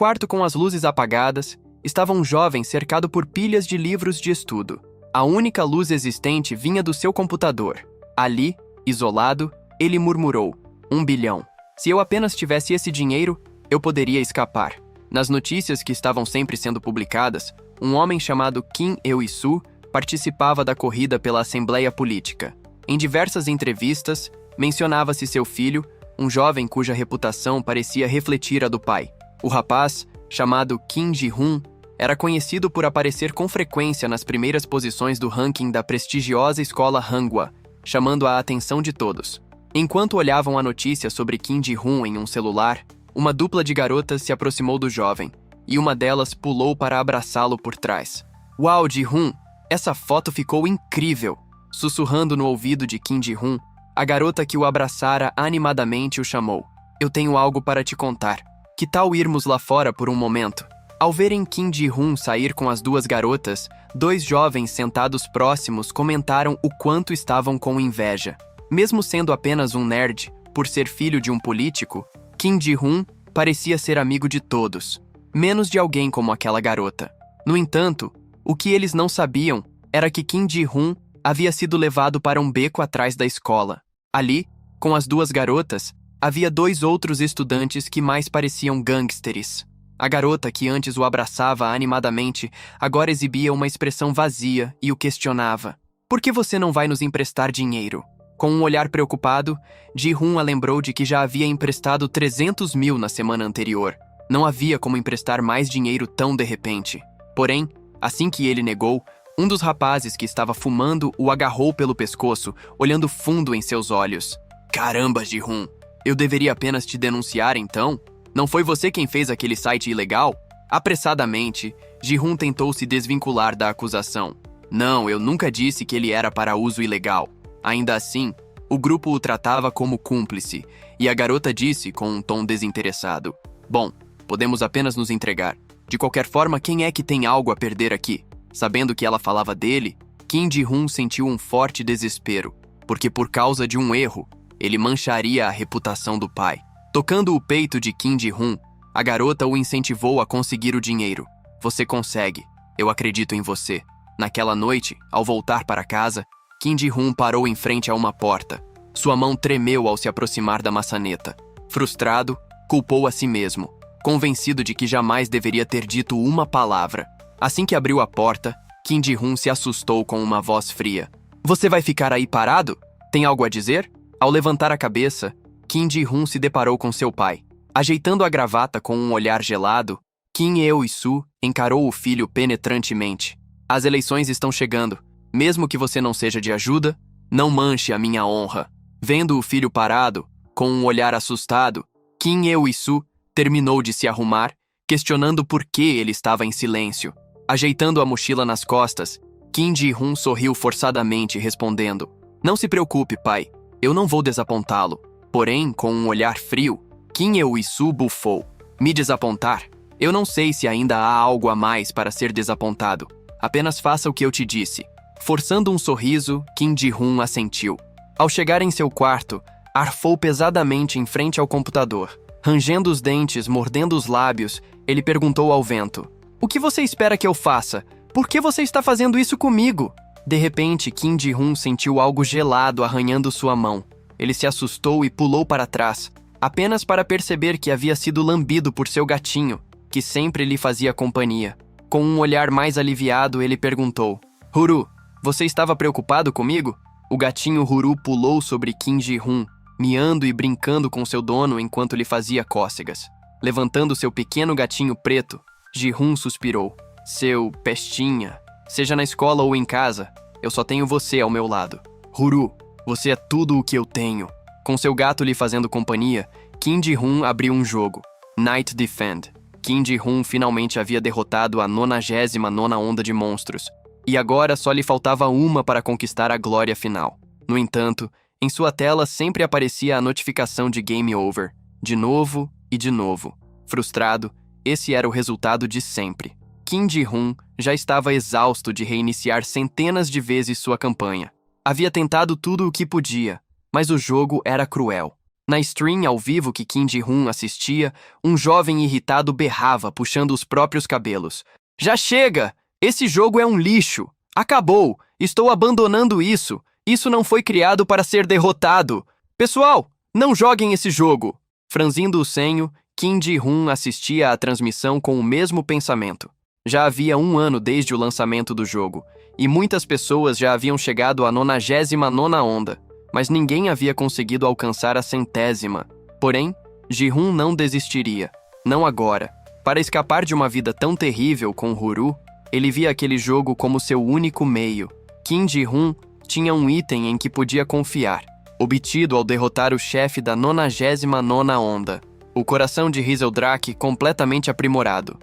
Quarto com as luzes apagadas, estava um jovem cercado por pilhas de livros de estudo. A única luz existente vinha do seu computador. Ali, isolado, ele murmurou: 1 bilhão. Se eu apenas tivesse esse dinheiro, eu poderia escapar. Nas notícias que estavam sempre sendo publicadas, um homem chamado Kim Il-sung participava da corrida pela Assembleia Política. Em diversas entrevistas, mencionava-se seu filho, um jovem cuja reputação parecia refletir a do pai. O rapaz, chamado Kim Ji-hoon, era conhecido por aparecer com frequência nas primeiras posições do ranking da prestigiosa escola Hangua, chamando a atenção de todos. Enquanto olhavam a notícia sobre Kim Ji-hoon em um celular, uma dupla de garotas se aproximou do jovem, e uma delas pulou para abraçá-lo por trás. "Uau, Ji-hoon, essa foto ficou incrível!" Sussurrando no ouvido de Kim Ji-hoon, a garota que o abraçara animadamente o chamou. "Eu tenho algo para te contar. Que tal irmos lá fora por um momento?" Ao verem Kim Ji-hoon sair com as duas garotas, 2 jovens sentados próximos comentaram o quanto estavam com inveja. Mesmo sendo apenas um nerd, por ser filho de um político, Kim Ji-hoon parecia ser amigo de todos, menos de alguém como aquela garota. No entanto, o que eles não sabiam era que Kim Ji-hoon havia sido levado para um beco atrás da escola. Ali, com as 2 garotas, havia 2 outros estudantes que mais pareciam gangsters. A garota que antes o abraçava animadamente agora exibia uma expressão vazia e o questionava: "Por que você não vai nos emprestar dinheiro?" Com um olhar preocupado, Ji-hoon a lembrou de que já havia emprestado 300 mil na semana anterior. Não havia como emprestar mais dinheiro tão de repente. Porém, assim que ele negou, um dos rapazes que estava fumando o agarrou pelo pescoço, olhando fundo em seus olhos. "Caramba, Ji-hoon, eu deveria apenas te denunciar então? Não foi você quem fez aquele site ilegal?" Apressadamente, Ji-hoon tentou se desvincular da acusação. "Não, eu nunca disse que ele era para uso ilegal." Ainda assim, o grupo o tratava como cúmplice, e a garota disse com um tom desinteressado: "Bom, podemos apenas nos entregar. De qualquer forma, quem é que tem algo a perder aqui?" Sabendo que ela falava dele, Kim Ji-hoon sentiu um forte desespero, porque por causa de um erro, ele mancharia a reputação do pai. Tocando o peito de Kim Ji-hoon, a garota o incentivou a conseguir o dinheiro. "Você consegue. Eu acredito em você." Naquela noite, ao voltar para casa, Kim Ji-hoon parou em frente a uma porta. Sua mão tremeu ao se aproximar da maçaneta. Frustrado, culpou a si mesmo, convencido de que jamais deveria ter dito uma palavra. Assim que abriu a porta, Kim Ji-hoon se assustou com uma voz fria. "Você vai ficar aí parado? Tem algo a dizer?" Ao levantar a cabeça, Kim Ji-hoon se deparou com seu pai. Ajeitando a gravata com um olhar gelado, Kim Il-sung encarou o filho penetrantemente. "As eleições estão chegando. Mesmo que você não seja de ajuda, não manche a minha honra." Vendo o filho parado, com um olhar assustado, Kim Il-sung terminou de se arrumar, questionando por que ele estava em silêncio. Ajeitando a mochila nas costas, Kim Ji-hoon sorriu forçadamente, respondendo: "Não se preocupe, pai. Eu não vou desapontá-lo." Porém, com um olhar frio, Kim Il-sung bufou: "Me desapontar? Eu não sei se ainda há algo a mais para ser desapontado. Apenas faça o que eu te disse." Forçando um sorriso, Kim Ji-hoon assentiu. Ao chegar em seu quarto, arfou pesadamente em frente ao computador. Rangendo os dentes, mordendo os lábios, ele perguntou ao vento: "O que você espera que eu faça? Por que você está fazendo isso comigo?" De repente, Kim Ji-hoon sentiu algo gelado arranhando sua mão. Ele se assustou e pulou para trás, apenas para perceber que havia sido lambido por seu gatinho, que sempre lhe fazia companhia. Com um olhar mais aliviado, ele perguntou: "Huru, você estava preocupado comigo?" O gatinho Huru pulou sobre Kim Ji-hoon, miando e brincando com seu dono enquanto lhe fazia cócegas. Levantando seu pequeno gatinho preto, Ji-hoon suspirou: "Seu pestinha, seja na escola ou em casa, eu só tenho você ao meu lado. Huru, você é tudo o que eu tenho." Com seu gato lhe fazendo companhia, Kim Ji-hoon abriu um jogo, Night Defend. Kim Ji-hoon finalmente havia derrotado a 99ª onda de monstros, e agora só lhe faltava uma para conquistar a glória final. No entanto, em sua tela sempre aparecia a notificação de Game Over, de novo e de novo. Frustrado, esse era o resultado de sempre. Kim Ji-hoon já estava exausto de reiniciar centenas de vezes sua campanha. Havia tentado tudo o que podia, mas o jogo era cruel. Na stream ao vivo que Kim Ji-hoon assistia, um jovem irritado berrava, puxando os próprios cabelos. Já chega! Esse jogo é um lixo! Acabou! Estou abandonando isso! Isso não foi criado para ser derrotado! Pessoal, não joguem esse jogo! Franzindo o senho, Kim Ji-hoon assistia à transmissão com o mesmo pensamento. Já havia 1 ano desde o lançamento do jogo, e muitas pessoas já haviam chegado à 99ª onda, mas ninguém havia conseguido alcançar a 100ª. Porém, Ji-hoon não desistiria. Não agora. Para escapar de uma vida tão terrível com Huru, ele via aquele jogo como seu único meio. Kim Ji-hoon tinha um item em que podia confiar, obtido ao derrotar o chefe da 99ª onda. O coração de Hazeldrak completamente aprimorado.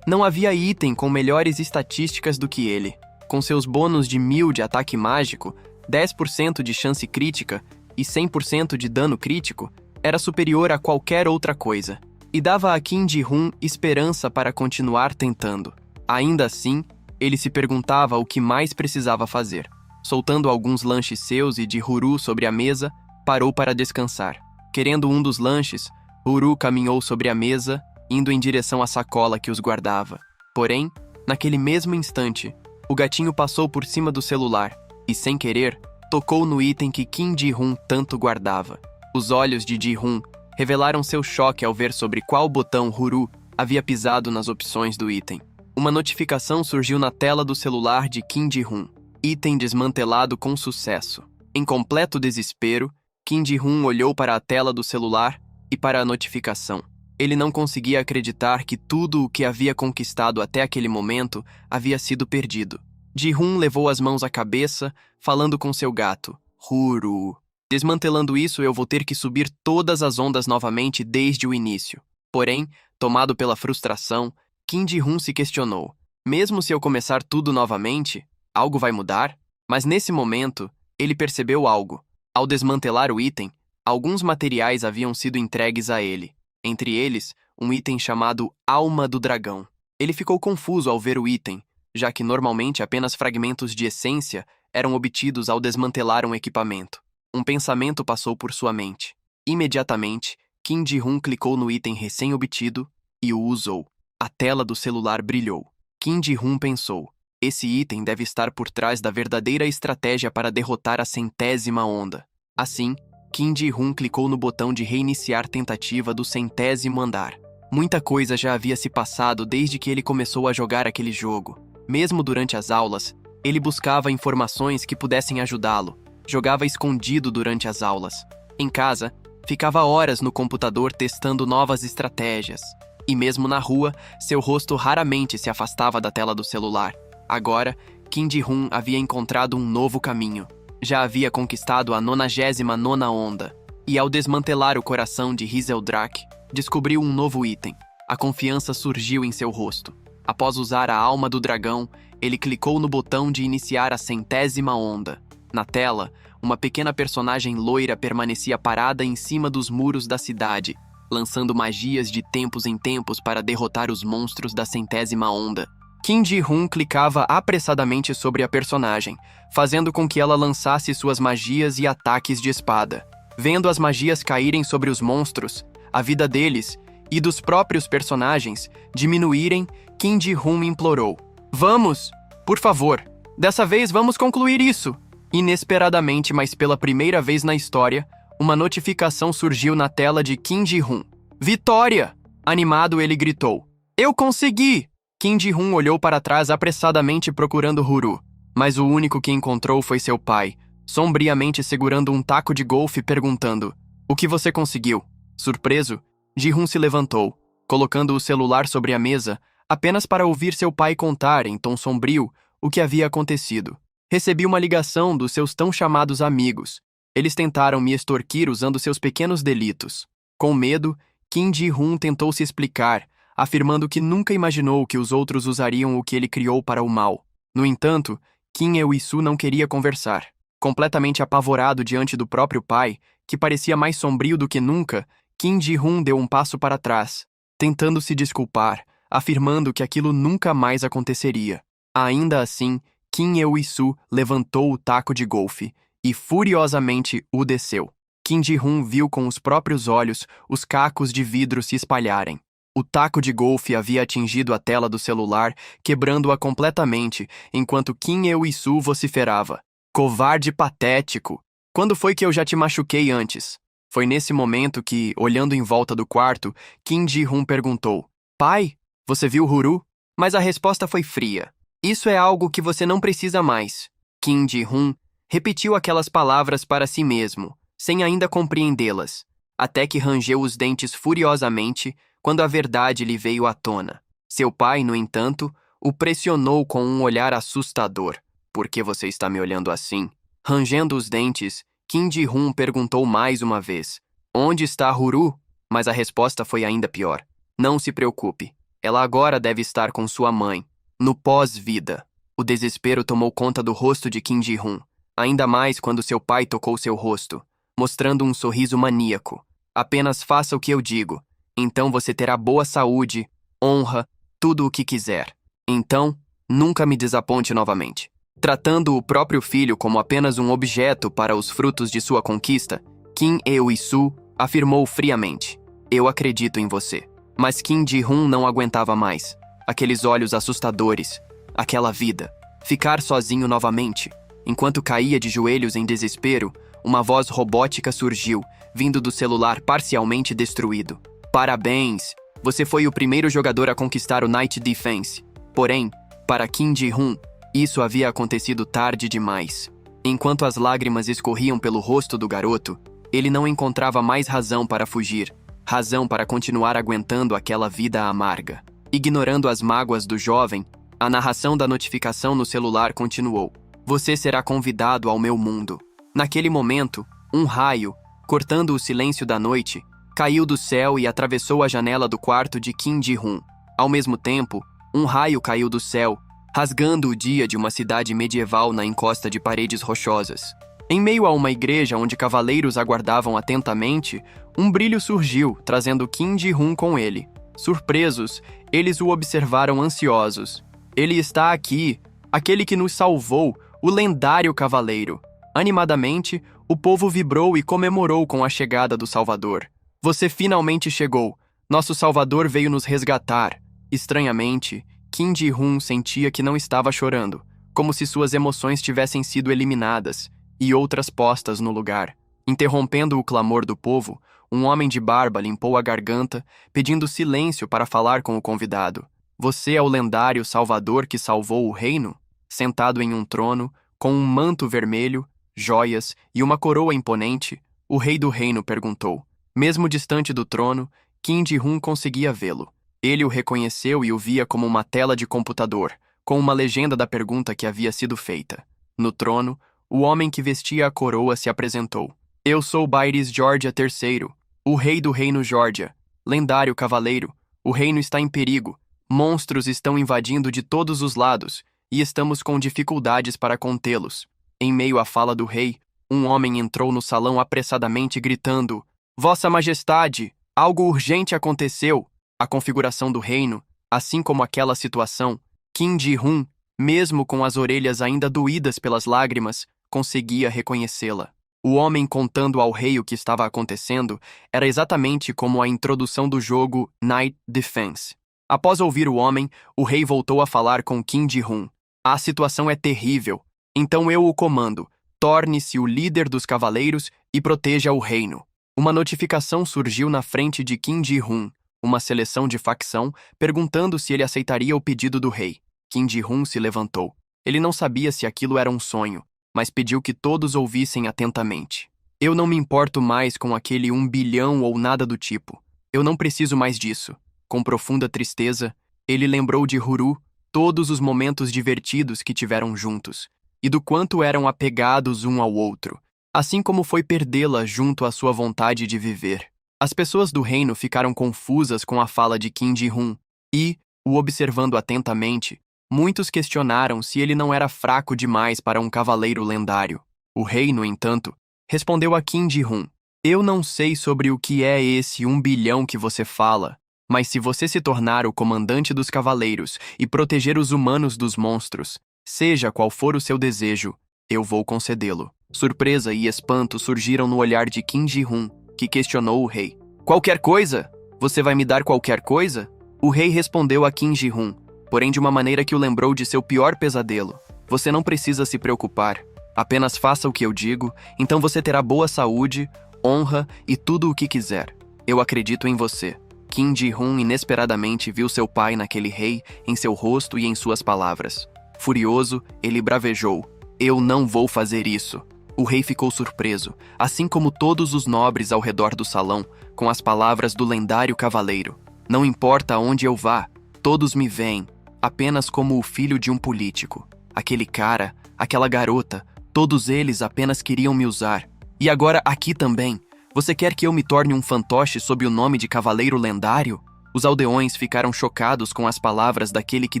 Não havia item com melhores estatísticas do que ele. Com seus bônus de 1000 de ataque mágico, 10% de chance crítica e 100% de dano crítico, era superior a qualquer outra coisa, e dava a Kim Ji-hoon esperança para continuar tentando. Ainda assim, ele se perguntava o que mais precisava fazer. Soltando alguns lanches seus e de Huru sobre a mesa, parou para descansar. Querendo um dos lanches, Huru caminhou sobre a mesa, indo em direção à sacola que os guardava. Porém, naquele mesmo instante, o gatinho passou por cima do celular e, sem querer, tocou no item que Kim Ji-hoon tanto guardava. Os olhos de Ji-hoon revelaram seu choque ao ver sobre qual botão Huru havia pisado nas opções do item. Uma notificação surgiu na tela do celular de Kim Ji-hoon. Item desmantelado com sucesso. Em completo desespero, Kim Ji-hoon olhou para a tela do celular e para a notificação. Ele não conseguia acreditar que tudo o que havia conquistado até aquele momento havia sido perdido. Ji-hoon levou as mãos à cabeça, falando com seu gato. Huru. Desmantelando isso, eu vou ter que subir todas as ondas novamente desde o início. Porém, tomado pela frustração, Kim Ji-hoon se questionou. Mesmo se eu começar tudo novamente, algo vai mudar? Mas nesse momento, ele percebeu algo. Ao desmantelar o item, alguns materiais haviam sido entregues a ele. Entre eles, um item chamado Alma do Dragão. Ele ficou confuso ao ver o item, já que normalmente apenas fragmentos de essência eram obtidos ao desmantelar um equipamento. Um pensamento passou por sua mente. Imediatamente, Kim Ji-hoon clicou no item recém-obtido e o usou. A tela do celular brilhou. Kim Ji-hoon pensou, esse item deve estar por trás da verdadeira estratégia para derrotar a 100ª onda. Assim, Kim Ji-hoon clicou no botão de reiniciar tentativa do 100º andar. Muita coisa já havia se passado desde que ele começou a jogar aquele jogo. Mesmo durante as aulas, ele buscava informações que pudessem ajudá-lo. Jogava escondido durante as aulas. Em casa, ficava horas no computador testando novas estratégias. E mesmo na rua, seu rosto raramente se afastava da tela do celular. Agora, Kim Ji-hoon havia encontrado um novo caminho. Já havia conquistado a 99ª onda, e ao desmantelar o coração de Hazeldrak, descobriu um novo item. A confiança surgiu em seu rosto. Após usar a alma do dragão, ele clicou no botão de iniciar a 100ª onda. Na tela, uma pequena personagem loira permanecia parada em cima dos muros da cidade, lançando magias de tempos em tempos para derrotar os monstros da 100ª onda. Kim Ji-hoon clicava apressadamente sobre a personagem, fazendo com que ela lançasse suas magias e ataques de espada. Vendo as magias caírem sobre os monstros, a vida deles e dos próprios personagens diminuírem, Kim Ji-hoon implorou. Vamos! Por favor! Dessa vez vamos concluir isso! Inesperadamente, mas pela primeira vez na história, uma notificação surgiu na tela de Kim Ji-hoon. Vitória! Animado, ele gritou. Eu consegui! Kim Ji-hoon olhou para trás apressadamente procurando Huru, mas o único que encontrou foi seu pai, sombriamente segurando um taco de golfe perguntando, o que você conseguiu? Surpreso, Ji-hoon se levantou, colocando o celular sobre a mesa, apenas para ouvir seu pai contar, em tom sombrio, o que havia acontecido. Recebi uma ligação dos seus tão chamados amigos. Eles tentaram me extorquir usando seus pequenos delitos. Com medo, Kim Ji-hoon tentou se explicar, afirmando que nunca imaginou que os outros usariam o que ele criou para o mal. No entanto, Kim Il-soo não queria conversar. Completamente apavorado diante do próprio pai, que parecia mais sombrio do que nunca, Kim Ji-hoon deu um passo para trás, tentando se desculpar, afirmando que aquilo nunca mais aconteceria. Ainda assim, Kim Il-soo levantou o taco de golfe e furiosamente o desceu. Kim Ji-hun viu com os próprios olhos os cacos de vidro se espalharem. O taco de golfe havia atingido a tela do celular, quebrando-a completamente, enquanto Kim Eu-isu vociferava. Covarde patético! Quando foi que eu já te machuquei antes? Foi nesse momento que, olhando em volta do quarto, Kim Ji-hun perguntou: Pai, você viu Huru? Mas a resposta foi fria. Isso é algo que você não precisa mais. Kim Ji-hun repetiu aquelas palavras para si mesmo, sem ainda compreendê-las, até que rangeu os dentes furiosamente quando a verdade lhe veio à tona. Seu pai, no entanto, o pressionou com um olhar assustador. Por que você está me olhando assim? Rangendo os dentes, Kim Ji-hun perguntou mais uma vez: Onde está Huru? Mas a resposta foi ainda pior. Não se preocupe. Ela agora deve estar com sua mãe, no pós-vida. O desespero tomou conta do rosto de Kim Ji-hun, ainda mais quando seu pai tocou seu rosto, mostrando um sorriso maníaco. Apenas faça o que eu digo. Então você terá boa saúde, honra, tudo o que quiser. Então, nunca me desaponte novamente. Tratando o próprio filho como apenas um objeto para os frutos de sua conquista, Kim Eu-isu afirmou friamente: Eu acredito em você. Mas Kim Ji-hun não aguentava mais. Aqueles olhos assustadores, aquela vida, ficar sozinho novamente. Enquanto caía de joelhos em desespero, uma voz robótica surgiu, vindo do celular parcialmente destruído. Parabéns! Você foi o primeiro jogador a conquistar o Night Defense. Porém, para Kim Ji-hun, isso havia acontecido tarde demais. Enquanto as lágrimas escorriam pelo rosto do garoto, ele não encontrava mais razão para fugir, razão para continuar aguentando aquela vida amarga. Ignorando as mágoas do jovem, a narração da notificação no celular continuou. Você será convidado ao meu mundo. Naquele momento, um raio, cortando o silêncio da noite, caiu do céu e atravessou a janela do quarto de Kim Ji-hun. Ao mesmo tempo, um raio caiu do céu, rasgando o dia de uma cidade medieval na encosta de paredes rochosas. Em meio a uma igreja onde cavaleiros aguardavam atentamente, um brilho surgiu, trazendo Kim Ji-hun com ele. Surpresos, eles o observaram ansiosos. Ele está aqui, aquele que nos salvou, o lendário cavaleiro. Animadamente, o povo vibrou e comemorou com a chegada do Salvador. Você finalmente chegou. Nosso Salvador veio nos resgatar. Estranhamente, Kim Ji-hun sentia que não estava chorando, como se suas emoções tivessem sido eliminadas e outras postas no lugar. Interrompendo o clamor do povo, um homem de barba limpou a garganta, pedindo silêncio para falar com o convidado. Você é o lendário Salvador que salvou o reino? Sentado em um trono, com um manto vermelho, joias e uma coroa imponente, o rei do reino perguntou. Mesmo distante do trono, Kim Ji-hun conseguia vê-lo. Ele o reconheceu e o via como uma tela de computador, com uma legenda da pergunta que havia sido feita. No trono, o homem que vestia a coroa se apresentou. Eu sou Baires Georgia III, o rei do reino Georgia. Lendário cavaleiro, o reino está em perigo. Monstros estão invadindo de todos os lados, e estamos com dificuldades para contê-los. Em meio à fala do rei, um homem entrou no salão apressadamente gritando: Vossa Majestade, algo urgente aconteceu. A configuração do reino, assim como aquela situação, Kim Ji-hun, mesmo com as orelhas ainda doídas pelas lágrimas, conseguia reconhecê-la. O homem contando ao rei o que estava acontecendo era exatamente como a introdução do jogo Night Defense. Após ouvir o homem, o rei voltou a falar com Kim Ji-hun. A situação é terrível, então eu o comando. Torne-se o líder dos cavaleiros e proteja o reino. Uma notificação surgiu na frente de Kim Ji-hun, uma seleção de facção, perguntando se ele aceitaria o pedido do rei. Kim Ji-hun se levantou. Ele não sabia se aquilo era um sonho, mas pediu que todos ouvissem atentamente. Eu não me importo mais com aquele 1 bilhão ou nada do tipo. Eu não preciso mais disso. Com profunda tristeza, ele lembrou de Huru, todos os momentos divertidos que tiveram juntos, e do quanto eram apegados um ao outro, assim como foi perdê-la junto à sua vontade de viver. As pessoas do reino ficaram confusas com a fala de Kim Ji-hun e, o observando atentamente, muitos questionaram se ele não era fraco demais para um cavaleiro lendário. O rei, no entanto, respondeu a Kim Ji-hun: Eu não sei sobre o que é esse 1 bilhão que você fala, mas se você se tornar o comandante dos cavaleiros e proteger os humanos dos monstros, seja qual for o seu desejo, eu vou concedê-lo. Surpresa e espanto surgiram no olhar de Kim Ji-hun, que questionou o rei. Qualquer coisa? Você vai me dar qualquer coisa? O rei respondeu a Kim Ji-hun, porém de uma maneira que o lembrou de seu pior pesadelo. Você não precisa se preocupar. Apenas faça o que eu digo, então você terá boa saúde, honra e tudo o que quiser. Eu acredito em você. Kim Ji-hun inesperadamente viu seu pai naquele rei, em seu rosto e em suas palavras. Furioso, ele bravejou. Eu não vou fazer isso. O rei ficou surpreso, assim como todos os nobres ao redor do salão, com as palavras do lendário cavaleiro. Não importa aonde eu vá, todos me veem, apenas como o filho de um político. Aquele cara, aquela garota, todos eles apenas queriam me usar. E agora aqui também. Você quer que eu me torne um fantoche sob o nome de cavaleiro lendário? Os aldeões ficaram chocados com as palavras daquele que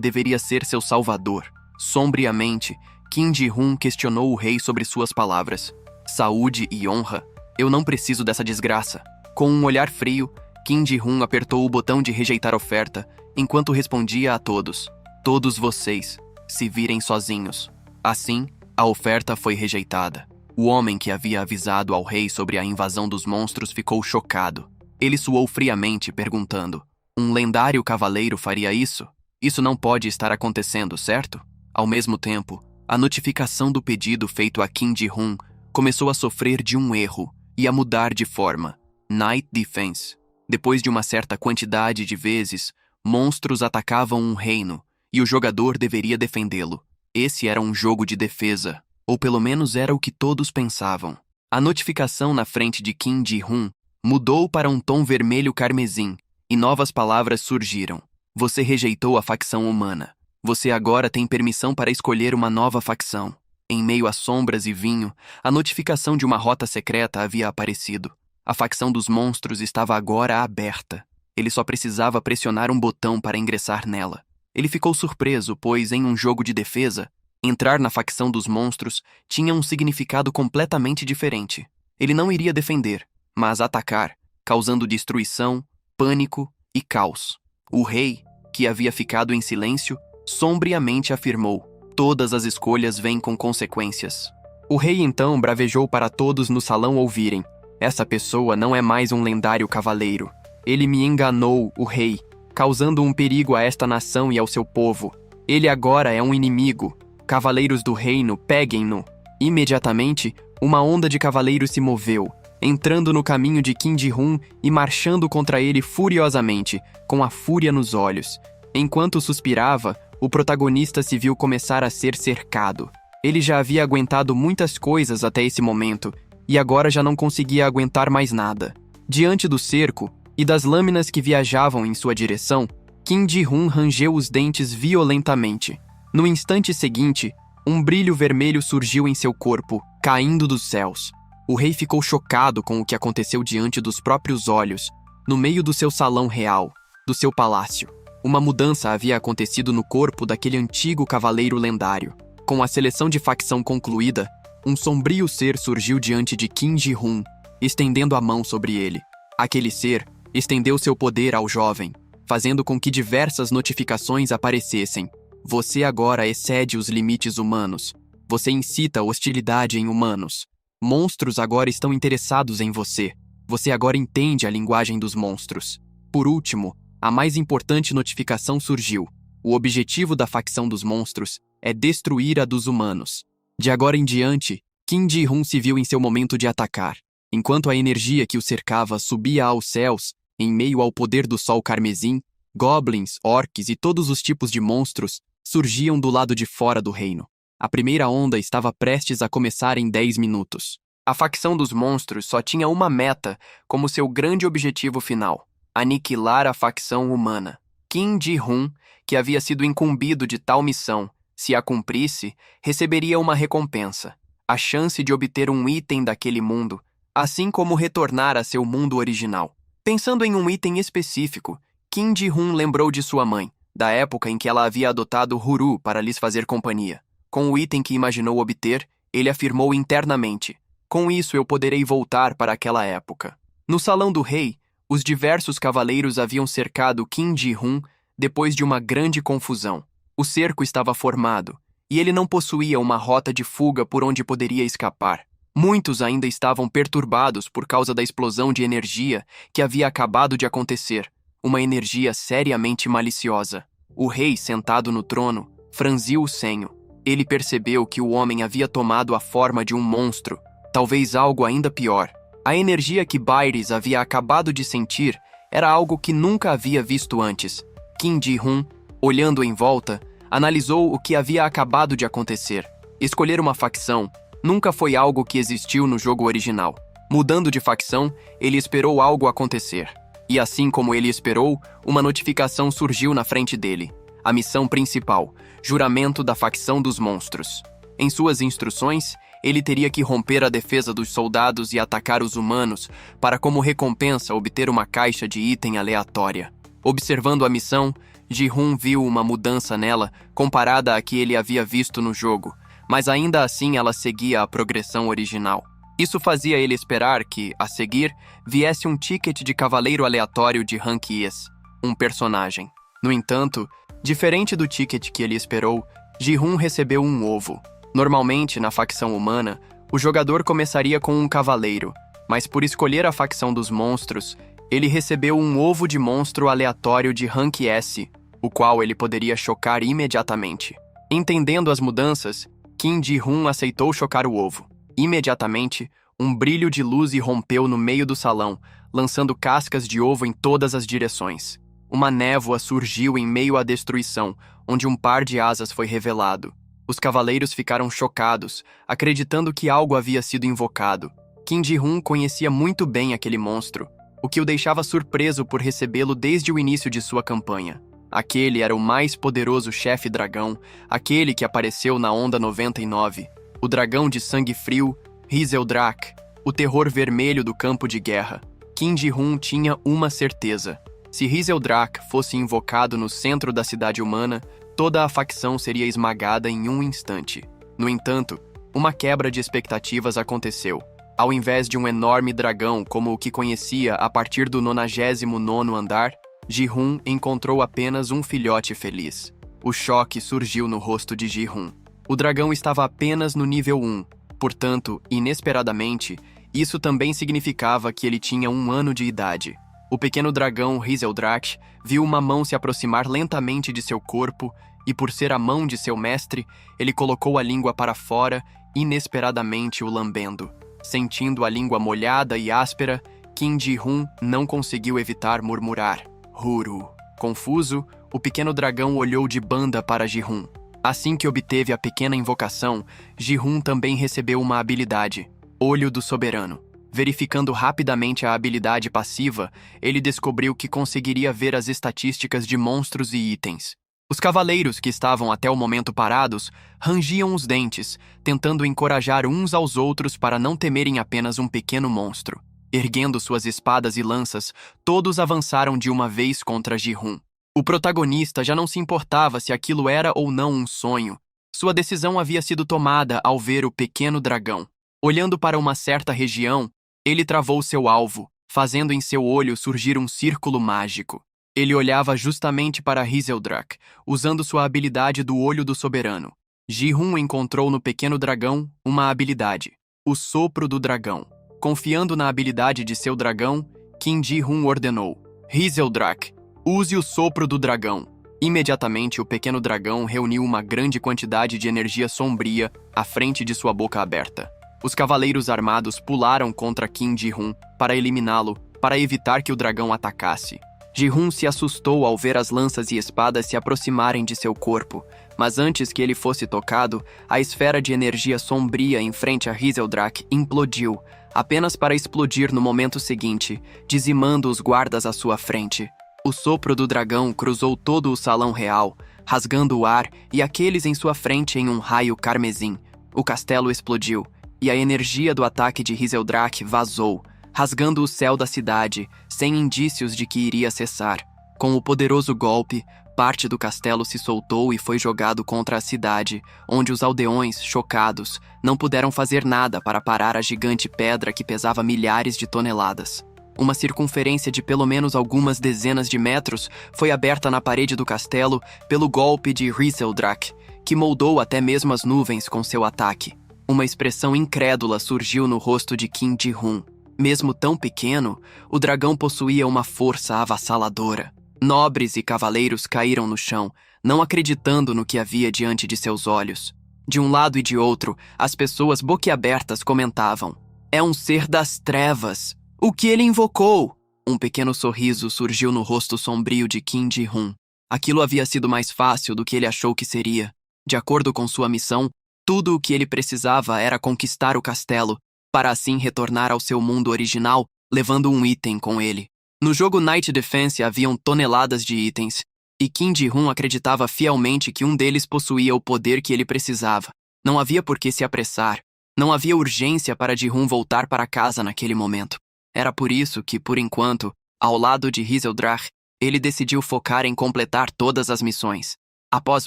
deveria ser seu salvador. Sombriamente, Kim Ji-hun questionou o rei sobre suas palavras. Saúde e honra? Eu não preciso dessa desgraça. Com um olhar frio, Kim Ji-hun apertou o botão de rejeitar oferta, enquanto respondia a todos. Todos vocês, se virem sozinhos. Assim, a oferta foi rejeitada. O homem que havia avisado ao rei sobre a invasão dos monstros ficou chocado. Ele suou friamente, perguntando: um lendário cavaleiro faria isso? Isso não pode estar acontecendo, certo? Ao mesmo tempo, a notificação do pedido feito a Kim Ji-hun começou a sofrer de um erro e a mudar de forma. Night Defense. Depois de uma certa quantidade de vezes, monstros atacavam um reino e o jogador deveria defendê-lo. Esse era um jogo de defesa, ou pelo menos era o que todos pensavam. A notificação na frente de Kim Ji-hun mudou para um tom vermelho carmesim e novas palavras surgiram. Você rejeitou a facção humana. Você agora tem permissão para escolher uma nova facção. Em meio a sombras e vinho, a notificação de uma rota secreta havia aparecido. A facção dos monstros estava agora aberta. Ele só precisava pressionar um botão para ingressar nela. Ele ficou surpreso, pois, em um jogo de defesa, entrar na facção dos monstros tinha um significado completamente diferente. Ele não iria defender, mas atacar, causando destruição, pânico e caos. O rei, que havia ficado em silêncio, sombriamente afirmou: todas as escolhas vêm com consequências. O rei então bravejou para todos no salão ouvirem: essa pessoa não é mais um lendário cavaleiro. Ele me enganou, o rei, causando um perigo a esta nação e ao seu povo. Ele agora é um inimigo. Cavaleiros do reino, peguem-no. Imediatamente, uma onda de cavaleiros se moveu, entrando no caminho de Kim Ji-hun e marchando contra ele furiosamente, com a fúria nos olhos. Enquanto suspirava, o protagonista se viu começar a ser cercado. Ele já havia aguentado muitas coisas até esse momento, e agora já não conseguia aguentar mais nada. Diante do cerco e das lâminas que viajavam em sua direção, Kim Ji-hun rangeu os dentes violentamente. No instante seguinte, um brilho vermelho surgiu em seu corpo, caindo dos céus. O rei ficou chocado com o que aconteceu diante dos próprios olhos, no meio do seu salão real, do seu palácio. Uma mudança havia acontecido no corpo daquele antigo cavaleiro lendário. Com a seleção de facção concluída, um sombrio ser surgiu diante de Kim Ji-hun, estendendo a mão sobre ele. Aquele ser estendeu seu poder ao jovem, fazendo com que diversas notificações aparecessem. Você agora excede os limites humanos. Você incita hostilidade em humanos. Monstros agora estão interessados em você. Você agora entende a linguagem dos monstros. Por último, a mais importante notificação surgiu. O objetivo da facção dos monstros é destruir a dos humanos. De agora em diante, Kim Ji-hun se viu em seu momento de atacar. Enquanto a energia que o cercava subia aos céus, em meio ao poder do sol carmesim, goblins, orcs e todos os tipos de monstros surgiam do lado de fora do reino. A primeira onda estava prestes a começar em 10 minutos. A facção dos monstros só tinha uma meta como seu grande objetivo final: aniquilar a facção humana. Kim Ji-hun, que havia sido incumbido de tal missão, se a cumprisse, receberia uma recompensa: a chance de obter um item daquele mundo, assim como retornar a seu mundo original. Pensando em um item específico, Kim Ji-hun lembrou de sua mãe, da época em que ela havia adotado Huru para lhes fazer companhia. Com o item que imaginou obter, ele afirmou internamente: com isso eu poderei voltar para aquela época. No salão do rei, os diversos cavaleiros haviam cercado Kim Ji-hun depois de uma grande confusão. O cerco estava formado, e ele não possuía uma rota de fuga por onde poderia escapar. Muitos ainda estavam perturbados por causa da explosão de energia que havia acabado de acontecer, uma energia seriamente maliciosa. O rei, sentado no trono, franziu o senho. Ele percebeu que o homem havia tomado a forma de um monstro, talvez algo ainda pior. A energia que Baires havia acabado de sentir era algo que nunca havia visto antes. Kim Ji-hoon, olhando em volta, analisou o que havia acabado de acontecer. Escolher uma facção nunca foi algo que existiu no jogo original. Mudando de facção, ele esperou algo acontecer. E assim como ele esperou, uma notificação surgiu na frente dele. A missão principal, Juramento da Facção dos Monstros. Em suas instruções, ele teria que romper a defesa dos soldados e atacar os humanos para, como recompensa, obter uma caixa de item aleatória. Observando a missão, Ji-hoon viu uma mudança nela comparada à que ele havia visto no jogo, mas ainda assim ela seguia a progressão original. Isso fazia ele esperar que, a seguir, viesse um ticket de cavaleiro aleatório de rank S, um personagem. No entanto, diferente do ticket que ele esperou, Ji-hoon recebeu um ovo. Normalmente, na facção humana, o jogador começaria com um cavaleiro, mas por escolher a facção dos monstros, ele recebeu um ovo de monstro aleatório de rank S, o qual ele poderia chocar imediatamente. Entendendo as mudanças, Kim Ji-hoon aceitou chocar o ovo. Imediatamente, um brilho de luz irrompeu no meio do salão, lançando cascas de ovo em todas as direções. Uma névoa surgiu em meio à destruição, onde um par de asas foi revelado. Os cavaleiros ficaram chocados, acreditando que algo havia sido invocado. Kim Ji-hoon conhecia muito bem aquele monstro, o que o deixava surpreso por recebê-lo desde o início de sua campanha. Aquele era o mais poderoso chefe dragão, aquele que apareceu na Onda 99, o dragão de sangue frio, Hyzeldrak, o terror vermelho do campo de guerra. Kim Ji-hoon tinha uma certeza. Se Hyzeldrak fosse invocado no centro da cidade humana, toda a facção seria esmagada em um instante. No entanto, uma quebra de expectativas aconteceu. Ao invés de um enorme dragão como o que conhecia a partir do 99º andar, Ji-hoon encontrou apenas um filhote feliz. O choque surgiu no rosto de Ji-hoon. O dragão estava apenas no nível 1, portanto, inesperadamente, isso também significava que ele tinha 1 ano de idade. O pequeno dragão Hyzeldrak viu uma mão se aproximar lentamente de seu corpo e, por ser a mão de seu mestre, ele colocou a língua para fora, inesperadamente o lambendo. Sentindo a língua molhada e áspera, Kim Ji-hoon não conseguiu evitar murmurar. Huru. Confuso, o pequeno dragão olhou de banda para Ji-hoon. Assim que obteve a pequena invocação, Ji-hoon também recebeu uma habilidade, Olho do Soberano. Verificando rapidamente a habilidade passiva, ele descobriu que conseguiria ver as estatísticas de monstros e itens. Os cavaleiros que estavam até o momento parados rangiam os dentes, tentando encorajar uns aos outros para não temerem apenas um pequeno monstro. Erguendo suas espadas e lanças, todos avançaram de uma vez contra Ji-hoon. O protagonista já não se importava se aquilo era ou não um sonho. Sua decisão havia sido tomada ao ver o pequeno dragão. Olhando para uma certa região, ele travou seu alvo, fazendo em seu olho surgir um círculo mágico. Ele olhava justamente para Hyzeldrak, usando sua habilidade do Olho do Soberano. Ji-hoon encontrou no pequeno dragão uma habilidade, o Sopro do Dragão. Confiando na habilidade de seu dragão, Kim Ji-hoon ordenou: Hyzeldrak, use o Sopro do Dragão. Imediatamente, o pequeno dragão reuniu uma grande quantidade de energia sombria à frente de sua boca aberta. Os cavaleiros armados pularam contra Kim Ji-hoon para eliminá-lo, para evitar que o dragão atacasse. Ji-hoon se assustou ao ver as lanças e espadas se aproximarem de seu corpo, mas antes que ele fosse tocado, a esfera de energia sombria em frente a Hyzeldrak implodiu, apenas para explodir no momento seguinte, dizimando os guardas à sua frente. O sopro do dragão cruzou todo o salão real, rasgando o ar e aqueles em sua frente em um raio carmesim. O castelo explodiu, e a energia do ataque de Hyzeldrak vazou, rasgando o céu da cidade, sem indícios de que iria cessar. Com o poderoso golpe, parte do castelo se soltou e foi jogado contra a cidade, onde os aldeões, chocados, não puderam fazer nada para parar a gigante pedra que pesava milhares de toneladas. Uma circunferência de pelo menos algumas dezenas de metros foi aberta na parede do castelo pelo golpe de Hyzeldrak, que moldou até mesmo as nuvens com seu ataque. Uma expressão incrédula surgiu no rosto de Kim Ji-hun. Mesmo tão pequeno, o dragão possuía uma força avassaladora. Nobres e cavaleiros caíram no chão, não acreditando no que havia diante de seus olhos. De um lado e de outro, as pessoas boquiabertas comentavam: "É um ser das trevas! O que ele invocou?" Um pequeno sorriso surgiu no rosto sombrio de Kim Ji-hun. Aquilo havia sido mais fácil do que ele achou que seria. De acordo com sua missão, tudo o que ele precisava era conquistar o castelo, para assim retornar ao seu mundo original, levando um item com ele. No jogo Night Defense haviam toneladas de itens, e Kim Ji-hun acreditava fielmente que um deles possuía o poder que ele precisava. Não havia por que se apressar. Não havia urgência para Ji-hun voltar para casa naquele momento. Era por isso que, por enquanto, ao lado de Hiseldrach, ele decidiu focar em completar todas as missões. Após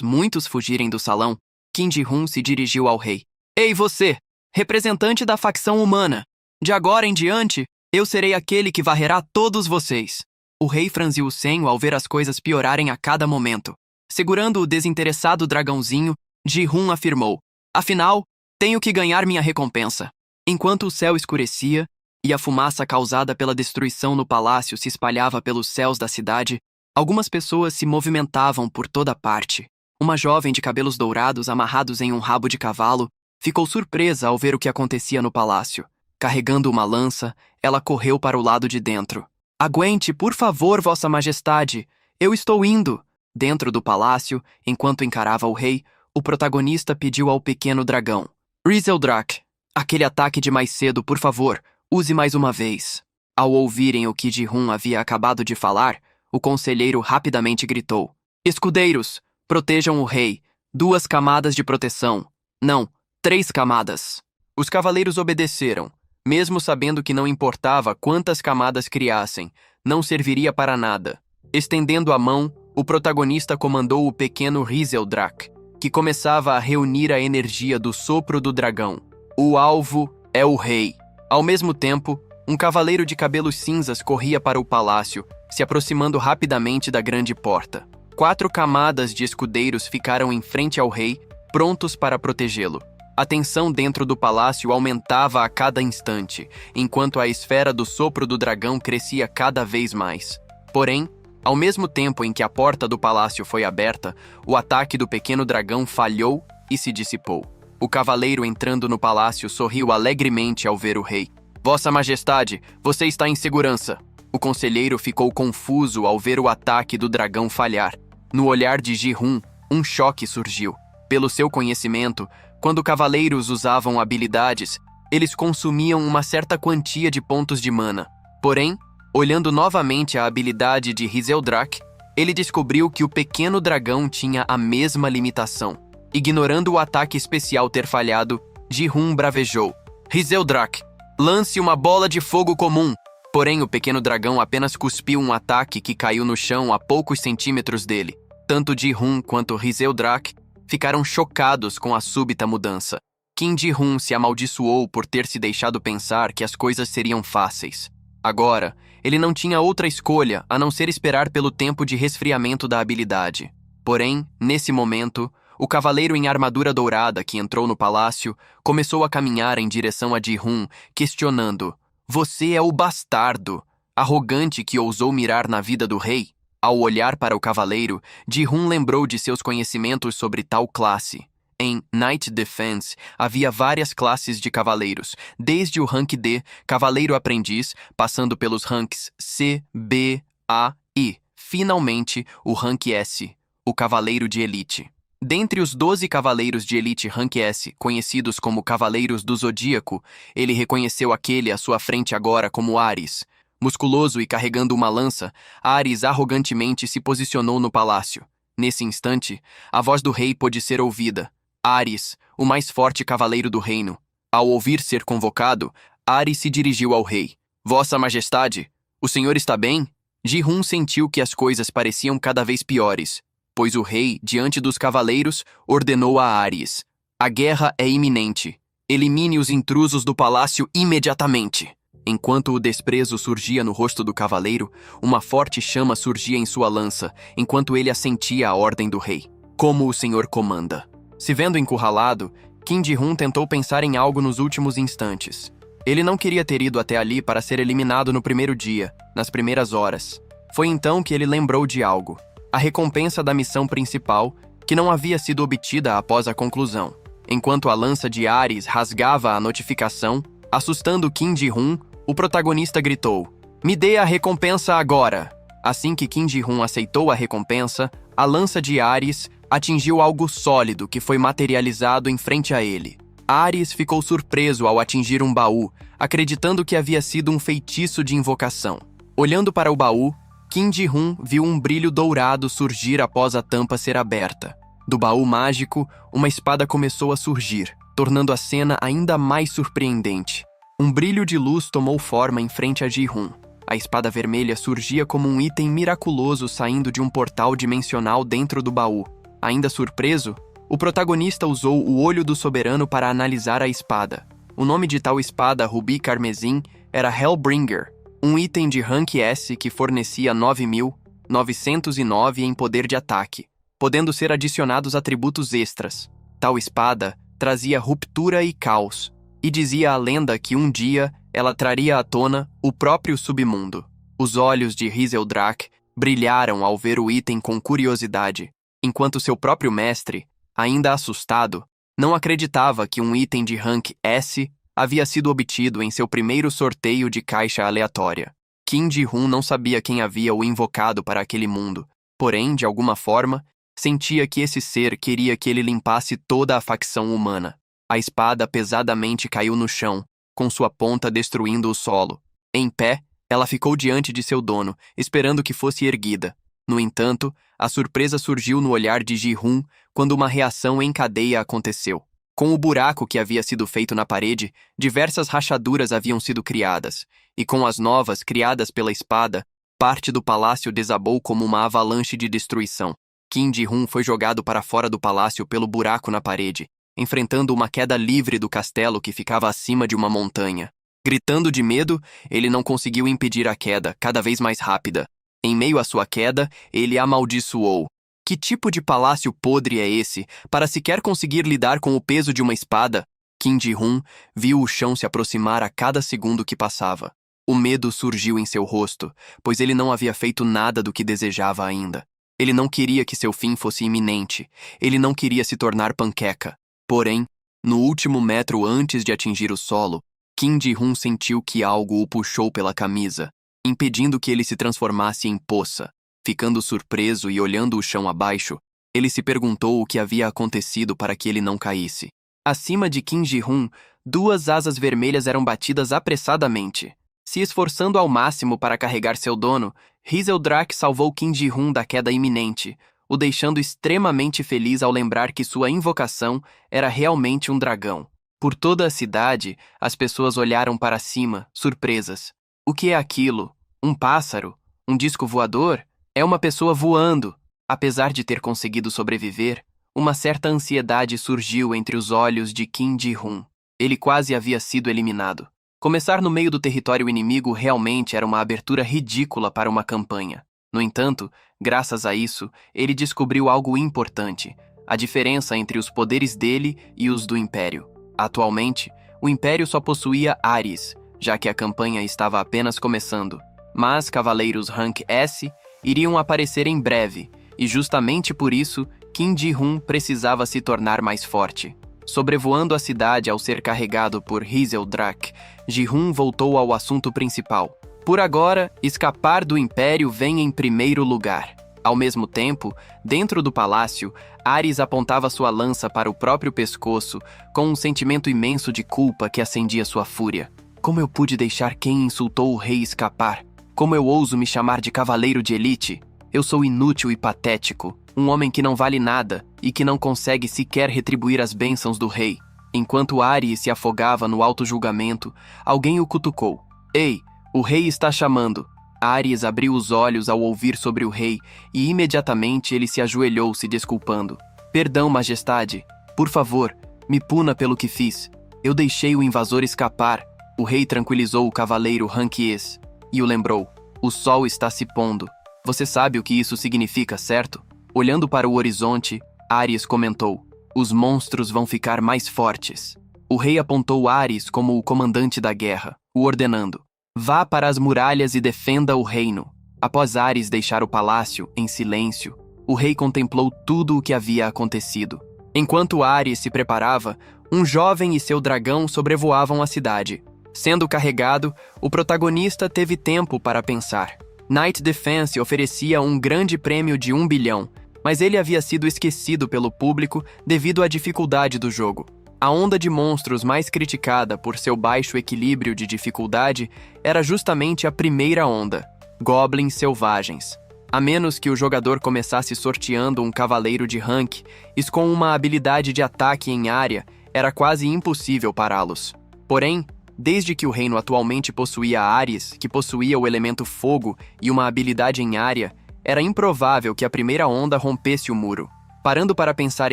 muitos fugirem do salão, Kim Ji-hun se dirigiu ao rei. "Ei, você, representante da facção humana! De agora em diante, eu serei aquele que varrerá todos vocês." O rei franziu o senho ao ver as coisas piorarem a cada momento. Segurando o desinteressado dragãozinho, Ji-hun afirmou: "Afinal, tenho que ganhar minha recompensa." Enquanto o céu escurecia e a fumaça causada pela destruição no palácio se espalhava pelos céus da cidade, algumas pessoas se movimentavam por toda parte. Uma jovem de cabelos dourados amarrados em um rabo de cavalo ficou surpresa ao ver o que acontecia no palácio. Carregando uma lança, ela correu para o lado de dentro. "Aguente, por favor, Vossa Majestade! Eu estou indo!" Dentro do palácio, enquanto encarava o rei, o protagonista pediu ao pequeno dragão: "Hiseldrach, aquele ataque de mais cedo, por favor, use mais uma vez." Ao ouvirem o que Ji-hun havia acabado de falar, o conselheiro rapidamente gritou: "Escudeiros, protejam o rei. 2 camadas de proteção. Não, 3 camadas." Os cavaleiros obedeceram. Mesmo sabendo que não importava quantas camadas criassem, não serviria para nada. Estendendo a mão, o protagonista comandou o pequeno Hiseldrach, que começava a reunir a energia do sopro do dragão. O alvo é o rei. Ao mesmo tempo, um cavaleiro de cabelos cinzas corria para o palácio, se aproximando rapidamente da grande porta. 4 camadas de escudeiros ficaram em frente ao rei, prontos para protegê-lo. A tensão dentro do palácio aumentava a cada instante, enquanto a esfera do sopro do dragão crescia cada vez mais. Porém, ao mesmo tempo em que a porta do palácio foi aberta, o ataque do pequeno dragão falhou e se dissipou. O cavaleiro entrando no palácio sorriu alegremente ao ver o rei. "Vossa Majestade, você está em segurança." O conselheiro ficou confuso ao ver o ataque do dragão falhar. No olhar de Ji-hun, um choque surgiu. Pelo seu conhecimento, quando cavaleiros usavam habilidades, eles consumiam uma certa quantia de pontos de mana. Porém, olhando novamente a habilidade de Hiseldrach, ele descobriu que o pequeno dragão tinha a mesma limitação. Ignorando o ataque especial ter falhado, Ji-hun bravejou: "Hiseldrach, lance uma bola de fogo comum." Porém, o pequeno dragão apenas cuspiu um ataque que caiu no chão a poucos centímetros dele. Tanto Ji-hun quanto Hiseldrach ficaram chocados com a súbita mudança. Kim Ji-hun se amaldiçoou por ter se deixado pensar que as coisas seriam fáceis. Agora, ele não tinha outra escolha a não ser esperar pelo tempo de resfriamento da habilidade. Porém, nesse momento, o cavaleiro em armadura dourada que entrou no palácio começou a caminhar em direção a Ji-hun, questionando: "Você é o bastardo, arrogante que ousou mirar na vida do rei?" Ao olhar para o cavaleiro, Ji-hun lembrou de seus conhecimentos sobre tal classe. Em Night Defense, havia várias classes de cavaleiros, desde o rank D, cavaleiro aprendiz, passando pelos ranks C, B, A e, finalmente, o rank S, o cavaleiro de elite. Dentre os 12 cavaleiros de elite rank S, conhecidos como Cavaleiros do Zodíaco, ele reconheceu aquele à sua frente agora como Ares. Musculoso e carregando uma lança, Ares arrogantemente se posicionou no palácio. Nesse instante, a voz do rei pôde ser ouvida. Ares, o mais forte cavaleiro do reino. Ao ouvir ser convocado, Ares se dirigiu ao rei. "Vossa Majestade, o senhor está bem?" Ji-hun sentiu que as coisas pareciam cada vez piores, pois o rei, diante dos cavaleiros, ordenou a Ares: "A guerra é iminente. Elimine os intrusos do palácio imediatamente." Enquanto o desprezo surgia no rosto do cavaleiro, uma forte chama surgia em sua lança, enquanto ele assentia à ordem do rei. "Como o senhor comanda." Se vendo encurralado, Kim Ji-hoon tentou pensar em algo nos últimos instantes. Ele não queria ter ido até ali para ser eliminado no primeiro dia, nas primeiras horas. Foi então que ele lembrou de algo. A recompensa da missão principal, que não havia sido obtida após a conclusão. Enquanto a lança de Ares rasgava a notificação, assustando Kim Ji-hoon, o protagonista gritou: "Me dê a recompensa agora!" Assim que Kim Ji-hoon aceitou a recompensa, a lança de Ares atingiu algo sólido que foi materializado em frente a ele. Ares ficou surpreso ao atingir um baú, acreditando que havia sido um feitiço de invocação. Olhando para o baú, Kim Ji-hoon viu um brilho dourado surgir após a tampa ser aberta. Do baú mágico, uma espada começou a surgir, tornando a cena ainda mais surpreendente. Um brilho de luz tomou forma em frente a Ji-hoon. A espada vermelha surgia como um item miraculoso saindo de um portal dimensional dentro do baú. Ainda surpreso, o protagonista usou o olho do soberano para analisar a espada. O nome de tal espada rubi carmesim era Hellbringer, um item de rank S que fornecia 9.909 em poder de ataque, podendo ser adicionados atributos extras. Tal espada trazia ruptura e caos, e dizia a lenda que um dia ela traria à tona o próprio submundo. Os olhos de Hazeldrak brilharam ao ver o item com curiosidade, enquanto seu próprio mestre, ainda assustado, não acreditava que um item de rank S havia sido obtido em seu primeiro sorteio de caixa aleatória. Kim Ji-hoon não sabia quem havia o invocado para aquele mundo, porém, de alguma forma, sentia que esse ser queria que ele limpasse toda a facção humana. A espada pesadamente caiu no chão, com sua ponta destruindo o solo. Em pé, ela ficou diante de seu dono, esperando que fosse erguida. No entanto, a surpresa surgiu no olhar de Ji-hoon quando uma reação em cadeia aconteceu. Com o buraco que havia sido feito na parede, diversas rachaduras haviam sido criadas, e com as novas criadas pela espada, parte do palácio desabou como uma avalanche de destruição. Kim Ji-hoon foi jogado para fora do palácio pelo buraco na parede, enfrentando uma queda livre do castelo que ficava acima de uma montanha. Gritando de medo, ele não conseguiu impedir a queda, cada vez mais rápida. Em meio à sua queda, ele amaldiçoou. Que tipo de palácio podre é esse, para sequer conseguir lidar com o peso de uma espada? Kim Ji-hoon viu o chão se aproximar a cada segundo que passava. O medo surgiu em seu rosto, pois ele não havia feito nada do que desejava ainda. Ele não queria que seu fim fosse iminente. Ele não queria se tornar panqueca. Porém, no último metro antes de atingir o solo, Kim Ji-hoon sentiu que algo o puxou pela camisa, impedindo que ele se transformasse em poça. Ficando surpreso e olhando o chão abaixo, ele se perguntou o que havia acontecido para que ele não caísse. Acima de Kim Ji-hoon, duas asas vermelhas eram batidas apressadamente. Se esforçando ao máximo para carregar seu dono, Hazeldrak salvou Kim Ji-hoon da queda iminente, o deixando extremamente feliz ao lembrar que sua invocação era realmente um dragão. Por toda a cidade, as pessoas olharam para cima, surpresas. O que é aquilo? Um pássaro? Um disco voador? É uma pessoa voando. Apesar de ter conseguido sobreviver, uma certa ansiedade surgiu entre os olhos de Kim Ji-hoon. Ele quase havia sido eliminado. Começar no meio do território inimigo realmente era uma abertura ridícula para uma campanha. No entanto, graças a isso, ele descobriu algo importante: a diferença entre os poderes dele e os do Império. Atualmente, o Império só possuía Ares, já que a campanha estava apenas começando. Mas cavaleiros Rank S iriam aparecer em breve, e justamente por isso, Kim Ji-hoon precisava se tornar mais forte. Sobrevoando a cidade ao ser carregado por Hazeldrak, Ji-hoon voltou ao assunto principal. Por agora, escapar do Império vem em primeiro lugar. Ao mesmo tempo, dentro do palácio, Ares apontava sua lança para o próprio pescoço, com um sentimento imenso de culpa que acendia sua fúria. Como eu pude deixar quem insultou o rei escapar? Como eu ouso me chamar de cavaleiro de elite? Eu sou inútil e patético, um homem que não vale nada e que não consegue sequer retribuir as bênçãos do rei. Enquanto Ares se afogava no auto-julgamento, alguém o cutucou. Ei, o rei está chamando. Ares abriu os olhos ao ouvir sobre o rei e imediatamente ele se ajoelhou se desculpando. Perdão, majestade. Por favor, me puna pelo que fiz. Eu deixei o invasor escapar. O rei tranquilizou o cavaleiro Ranquies e o lembrou. O sol está se pondo. Você sabe o que isso significa, certo? Olhando para o horizonte, Ares comentou. Os monstros vão ficar mais fortes. O rei apontou Ares como o comandante da guerra, o ordenando: vá para as muralhas e defenda o reino. Após Ares deixar o palácio, em silêncio, o rei contemplou tudo o que havia acontecido. Enquanto Ares se preparava, um jovem e seu dragão sobrevoavam a cidade. Sendo carregado, o protagonista teve tempo para pensar. Knight Defense oferecia um grande prêmio de 1 bilhão, mas ele havia sido esquecido pelo público devido à dificuldade do jogo. A onda de monstros mais criticada por seu baixo equilíbrio de dificuldade era justamente a primeira onda, Goblins Selvagens. A menos que o jogador começasse sorteando um cavaleiro de rank, com uma habilidade de ataque em área, era quase impossível pará-los. Porém, desde que o reino atualmente possuía Ares, que possuía o elemento fogo e uma habilidade em área, era improvável que a primeira onda rompesse o muro. Parando para pensar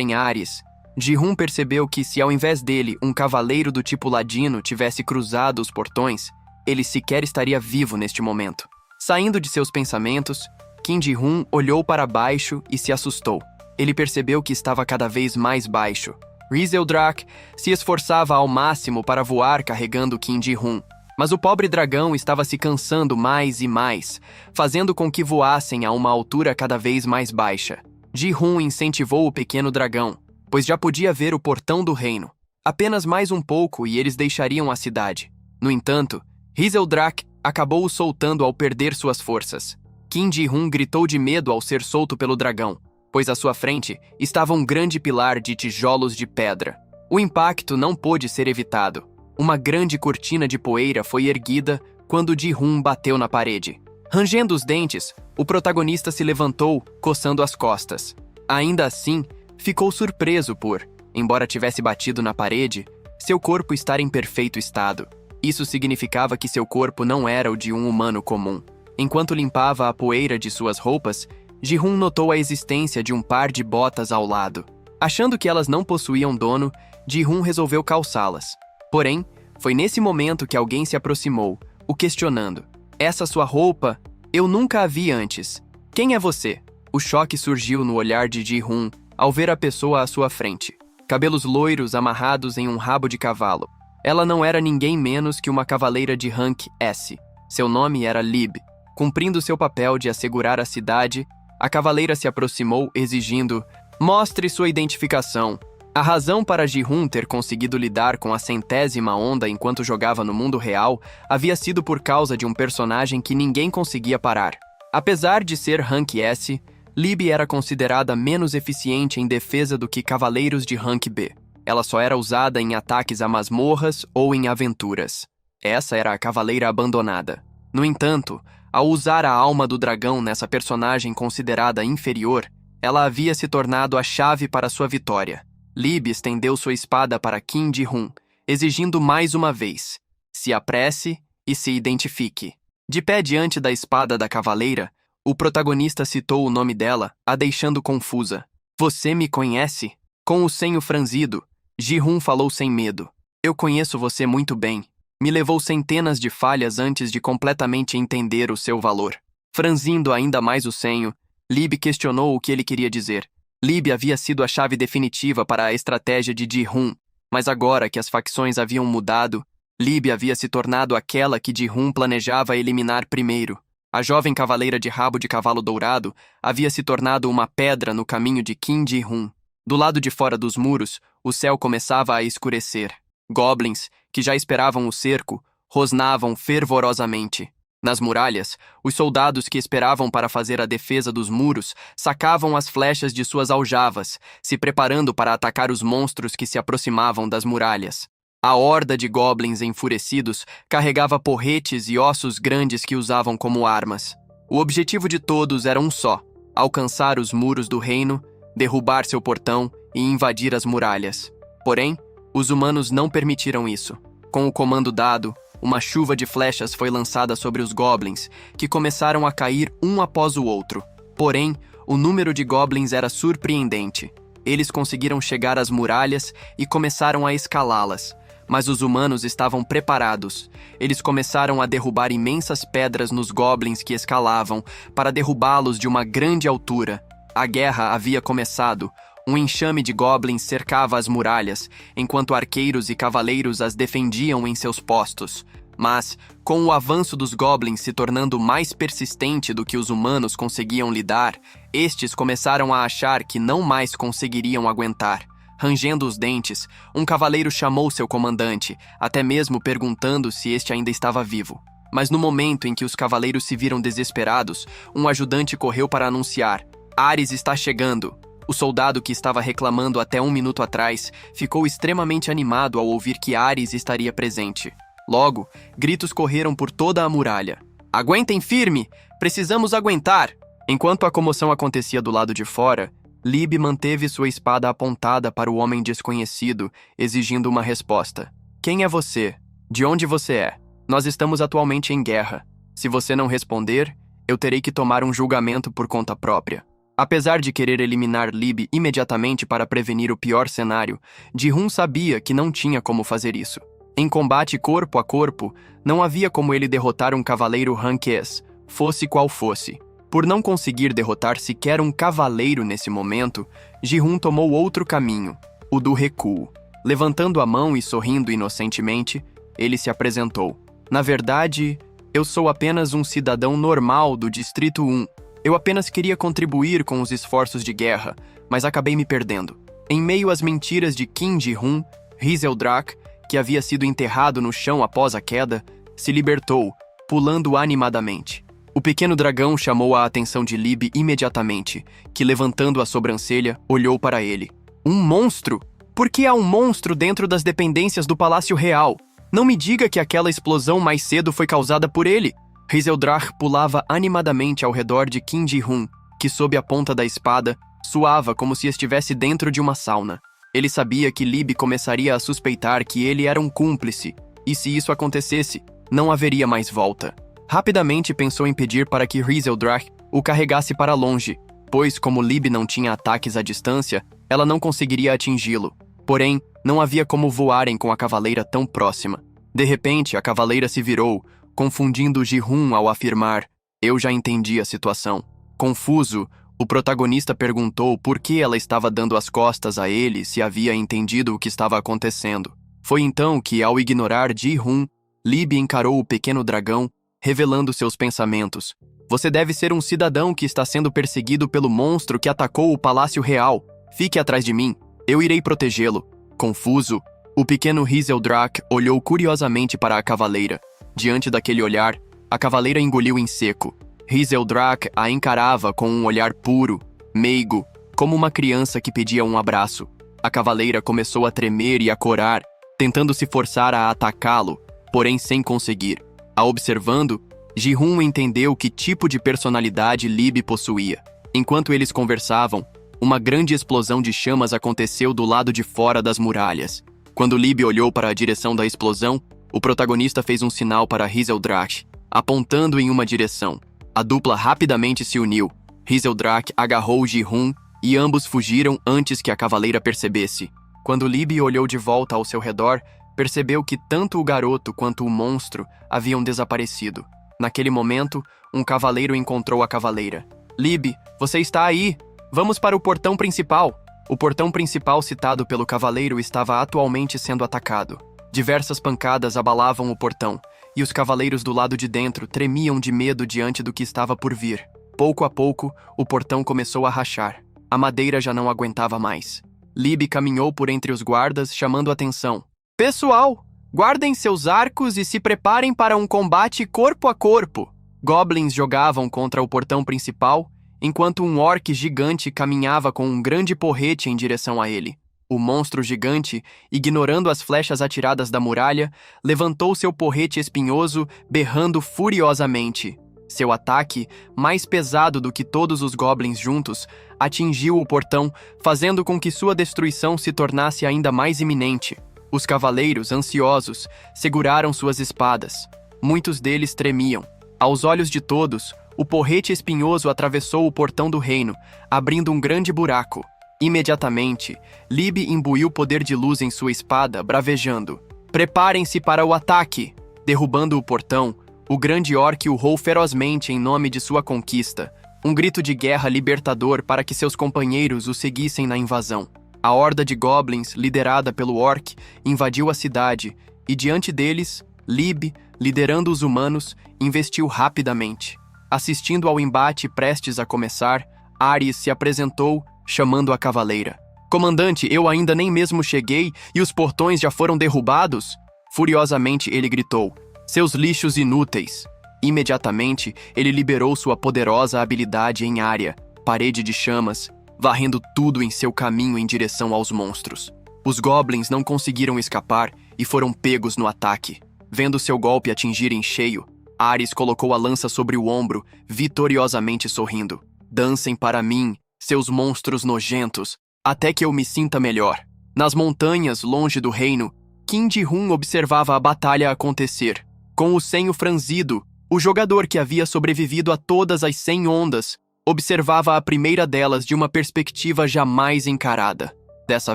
em Ares, Ji-Hoon percebeu que se ao invés dele um cavaleiro do tipo ladino tivesse cruzado os portões, ele sequer estaria vivo neste momento. Saindo de seus pensamentos, Kim Ji-Hoon olhou para baixo e se assustou. Ele percebeu que estava cada vez mais baixo. Rizeldrak se esforçava ao máximo para voar carregando Kim Ji-Hoon, mas o pobre dragão estava se cansando mais e mais, fazendo com que voassem a uma altura cada vez mais baixa. Ji-Hoon incentivou o pequeno dragão, pois já podia ver o portão do reino. Apenas mais um pouco e eles deixariam a cidade. No entanto, Rizeldrak acabou o soltando ao perder suas forças. Kim Ji-Hoon gritou de medo ao ser solto pelo dragão, pois à sua frente estava um grande pilar de tijolos de pedra. O impacto não pôde ser evitado. Uma grande cortina de poeira foi erguida quando Ji-Hoon bateu na parede. Rangendo os dentes, o protagonista se levantou, coçando as costas. Ainda assim, ficou surpreso por, embora tivesse batido na parede, seu corpo estar em perfeito estado. Isso significava que seu corpo não era o de um humano comum. Enquanto limpava a poeira de suas roupas, Ji-Hoon notou a existência de um par de botas ao lado. Achando que elas não possuíam dono, Ji-Hoon resolveu calçá-las. Porém, foi nesse momento que alguém se aproximou, o questionando. Essa sua roupa, eu nunca a vi antes. Quem é você? O choque surgiu no olhar de Ji-Hoon ao ver a pessoa à sua frente. Cabelos loiros amarrados em um rabo de cavalo. Ela não era ninguém menos que uma cavaleira de rank S. Seu nome era Lib. Cumprindo seu papel de assegurar a cidade, a cavaleira se aproximou exigindo: mostre sua identificação. A razão para Ji-Hoon ter conseguido lidar com a 100ª onda enquanto jogava no mundo real havia sido por causa de um personagem que ninguém conseguia parar. Apesar de ser rank S, Lib era considerada menos eficiente em defesa do que cavaleiros de rank B. Ela só era usada em ataques a masmorras ou em aventuras. Essa era a cavaleira abandonada. No entanto, ao usar a alma do dragão nessa personagem considerada inferior, ela havia se tornado a chave para sua vitória. Lib estendeu sua espada para Kim Ji-Hoon, exigindo mais uma vez: se apresse e se identifique. De pé diante da espada da cavaleira, o protagonista citou o nome dela, a deixando confusa. Você me conhece? Com o senho franzido, Ji-Hoon falou sem medo. Eu conheço você muito bem. Me levou centenas de falhas antes de completamente entender o seu valor. Franzindo ainda mais o senho, Lib questionou o que ele queria dizer. Lib havia sido a chave definitiva para a estratégia de Ji-Hoon, mas agora que as facções haviam mudado, Lib havia se tornado aquela que Ji-Hoon planejava eliminar primeiro. A jovem cavaleira de rabo de cavalo dourado havia se tornado uma pedra no caminho de Kim Ji-Hoon. Do lado de fora dos muros, o céu começava a escurecer. Goblins, que já esperavam o cerco, rosnavam fervorosamente. Nas muralhas, os soldados que esperavam para fazer a defesa dos muros sacavam as flechas de suas aljavas, se preparando para atacar os monstros que se aproximavam das muralhas. A horda de goblins enfurecidos carregava porretes e ossos grandes que usavam como armas. O objetivo de todos era um só: alcançar os muros do reino, derrubar seu portão e invadir as muralhas. Porém, os humanos não permitiram isso. Com o comando dado, uma chuva de flechas foi lançada sobre os goblins, que começaram a cair um após o outro. Porém, o número de goblins era surpreendente. Eles conseguiram chegar às muralhas e começaram a escalá-las. Mas os humanos estavam preparados. Eles começaram a derrubar imensas pedras nos goblins que escalavam, para derrubá-los de uma grande altura. A guerra havia começado. Um enxame de goblins cercava as muralhas, enquanto arqueiros e cavaleiros as defendiam em seus postos. Mas, com o avanço dos goblins se tornando mais persistente do que os humanos conseguiam lidar, estes começaram a achar que não mais conseguiriam aguentar. Rangendo os dentes, um cavaleiro chamou seu comandante, até mesmo perguntando se este ainda estava vivo. Mas no momento em que os cavaleiros se viram desesperados, um ajudante correu para anunciar: Ares está chegando. O soldado que estava reclamando até 1 minuto atrás ficou extremamente animado ao ouvir que Ares estaria presente. Logo, gritos correram por toda a muralha. Aguentem firme! Precisamos aguentar! Enquanto a comoção acontecia do lado de fora, Lib manteve sua espada apontada para o homem desconhecido, exigindo uma resposta. Quem é você? De onde você é? Nós estamos atualmente em guerra. Se você não responder, eu terei que tomar um julgamento por conta própria. Apesar de querer eliminar Lib imediatamente para prevenir o pior cenário, Ji-Hun sabia que não tinha como fazer isso. Em combate corpo a corpo, não havia como ele derrotar um cavaleiro rank S, fosse qual fosse. Por não conseguir derrotar sequer um cavaleiro nesse momento, Ji-Hun tomou outro caminho, o do recuo. Levantando a mão e sorrindo inocentemente, ele se apresentou. Na verdade, eu sou apenas um cidadão normal do Distrito 1. Eu apenas queria contribuir com os esforços de guerra, mas acabei me perdendo. Em meio às mentiras de Kim Ji-Hun, Rizeldrak, que havia sido enterrado no chão após a queda, se libertou, pulando animadamente. O pequeno dragão chamou a atenção de Lib imediatamente, que, levantando a sobrancelha, olhou para ele. Um monstro? Por que há um monstro dentro das dependências do Palácio Real? Não me diga que aquela explosão mais cedo foi causada por ele. Rizeldrak pulava animadamente ao redor de Kim Ji-Hun, que sob a ponta da espada, suava como se estivesse dentro de uma sauna. Ele sabia que Lib começaria a suspeitar que ele era um cúmplice, e se isso acontecesse, não haveria mais volta. Rapidamente pensou em pedir para que Rizeldrak o carregasse para longe, pois como Lib não tinha ataques à distância, ela não conseguiria atingi-lo. Porém, não havia como voarem com a cavaleira tão próxima. De repente, a cavaleira se virou, confundindo Ji-Hun ao afirmar: eu já entendi a situação. Confuso, o protagonista perguntou por que ela estava dando as costas a ele se havia entendido o que estava acontecendo. Foi então que, ao ignorar Ji-Hun, Lib encarou o pequeno dragão, revelando seus pensamentos. Você deve ser um cidadão que está sendo perseguido pelo monstro que atacou o Palácio Real. Fique atrás de mim, eu irei protegê-lo. Confuso, o pequeno Rizeldrak olhou curiosamente para a cavaleira. Diante daquele olhar, a cavaleira engoliu em seco. Rizeldrak a encarava com um olhar puro, meigo, como uma criança que pedia um abraço. A cavaleira começou a tremer e a corar, tentando se forçar a atacá-lo, porém sem conseguir. A observando, Ji-Hun entendeu que tipo de personalidade Lib possuía. Enquanto eles conversavam, uma grande explosão de chamas aconteceu do lado de fora das muralhas. Quando Lib olhou para a direção da explosão, o protagonista fez um sinal para Rizeldrak, apontando em uma direção. A dupla rapidamente se uniu. Rizeldrak agarrou Ji-Hun e ambos fugiram antes que a cavaleira percebesse. Quando Lib olhou de volta ao seu redor, percebeu que tanto o garoto quanto o monstro haviam desaparecido. Naquele momento, um cavaleiro encontrou a cavaleira. Lib, você está aí! Vamos para o portão principal! O portão principal citado pelo cavaleiro estava atualmente sendo atacado. Diversas pancadas abalavam o portão, e os cavaleiros do lado de dentro tremiam de medo diante do que estava por vir. Pouco a pouco, o portão começou a rachar. A madeira já não aguentava mais. Lib caminhou por entre os guardas, chamando atenção. Pessoal, guardem seus arcos e se preparem para um combate corpo a corpo. Goblins jogavam contra o portão principal, enquanto um orc gigante caminhava com um grande porrete em direção a ele. O monstro gigante, ignorando as flechas atiradas da muralha, levantou seu porrete espinhoso, berrando furiosamente. Seu ataque, mais pesado do que todos os goblins juntos, atingiu o portão, fazendo com que sua destruição se tornasse ainda mais iminente. Os cavaleiros, ansiosos, seguraram suas espadas. Muitos deles tremiam. Aos olhos de todos, o porrete espinhoso atravessou o portão do reino, abrindo um grande buraco. Imediatamente, Lib imbuiu poder de luz em sua espada, bravejando. Preparem-se para o ataque! Derrubando o portão, o grande orc urrou ferozmente em nome de sua conquista. Um grito de guerra libertador para que seus companheiros o seguissem na invasão. A horda de goblins, liderada pelo orc, invadiu a cidade e, diante deles, Lib, liderando os humanos, investiu rapidamente. Assistindo ao embate prestes a começar, Ares se apresentou, chamando a cavaleira. "Comandante, eu ainda nem mesmo cheguei e os portões já foram derrubados?" Furiosamente ele gritou: "Seus lixos inúteis!" Imediatamente, ele liberou sua poderosa habilidade em área, parede de chamas, varrendo tudo em seu caminho em direção aos monstros. Os goblins não conseguiram escapar e foram pegos no ataque. Vendo seu golpe atingir em cheio, Ares colocou a lança sobre o ombro, vitoriosamente sorrindo. "Dancem para mim, seus monstros nojentos, até que eu me sinta melhor." Nas montanhas, longe do reino, Qin Ji Hun observava a batalha acontecer. Com o senho franzido, o jogador que havia sobrevivido a todas as 100 ondas observava a primeira delas de uma perspectiva jamais encarada. Dessa